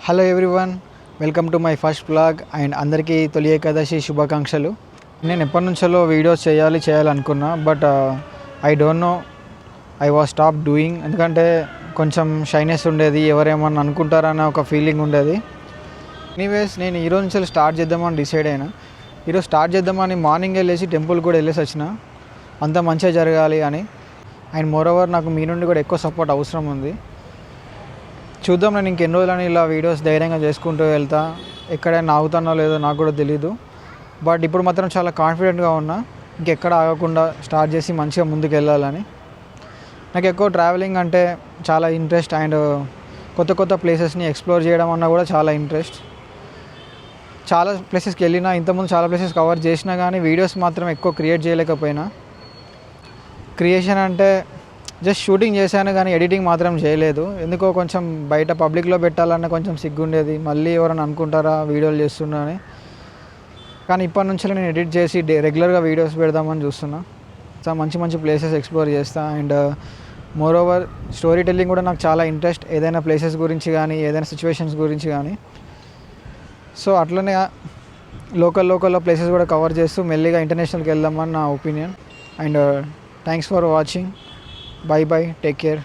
Hello everyone, welcome to my first blog and అందరికీ తొలి ఏకాదశి శుభాకాంక్షలు. నేను ఎప్పటి నుంచో వీడియోస్ చేయాలనుకున్నా, but I don't know, I was stop doing. ఎందుకంటే కొంచెం షైనెస్ ఉండేది, ఎవరేమన్నా అనుకుంటారన్న ఒక ఫీలింగ్ ఉండేది. ఎనీవేస్ నేను ఈరోజు నుంచి స్టార్ట్ చేద్దామని డిసైడ్ అయినా. ఈరోజు స్టార్ట్ చేద్దామని మార్నింగ్ వెళ్ళేసి టెంపుల్ కూడా వెళ్ళేసి వచ్చిన, అంతా మంచిగా జరగాలి అని. అండ్ మోరోవర్ నాకు మీ నుండి కూడా ఎక్కువ సపోర్ట్ అవసరం ఉంది. చూద్దాం, నేను ఇంకెన్ని రోజులని ఇలా వీడియోస్ ధైర్యంగా చేసుకుంటూ వెళ్తా. ఎక్కడైనా ఆగుతానో లేదో నాకు కూడా తెలీదు, బట్ ఇప్పుడు మాత్రం చాలా కాన్ఫిడెంట్గా ఉన్నా. ఇంకెక్కడ ఆగకుండా స్టార్ట్ చేసి మంచిగా ముందుకు వెళ్ళాలని. నాకు ఎక్కువ ట్రావెలింగ్ అంటే చాలా ఇంట్రెస్ట్, అండ్ కొత్త కొత్త ప్లేసెస్ని ఎక్స్ప్లోర్ చేయడం అన్నా కూడా చాలా ఇంట్రెస్ట్. చాలా ప్లేసెస్కి వెళ్ళినా, ఇంతకుముందు చాలా ప్లేసెస్ కవర్ చేసినా కానీ వీడియోస్ మాత్రం ఎక్కువ క్రియేట్ చేయలేకపోయినా. క్రియేషన్ అంటే జస్ట్ షూటింగ్ చేశాను కానీ ఎడిటింగ్ మాత్రం చేయలేదు. ఎందుకో కొంచెం బయట పబ్లిక్లో పెట్టాలన్న కొంచెం సిగ్గుండేది, మళ్ళీ ఎవరైనా అనుకుంటారా వీడియోలు చేస్తున్నా అని. కానీ ఇప్పటి నుంచి నేను ఎడిట్ చేసి రెగ్యులర్గా వీడియోస్ పెడదామని చూస్తున్నా. మంచి మంచి ప్లేసెస్ ఎక్స్ప్లోర్ చేస్తా. అండ్ మోరోవర్ స్టోరీ టెల్లింగ్ కూడా నాకు చాలా ఇంట్రెస్ట్, ఏదైనా ప్లేసెస్ గురించి కానీ ఏదైనా సిచ్యువేషన్స్ గురించి కానీ. సో అట్లనే లోకల్లో ప్లేసెస్ కూడా కవర్ చేస్తూ మెల్లిగా ఇంటర్నేషనల్కి వెళ్దామని నా opinion. And thanks for watching. Bye bye, take care.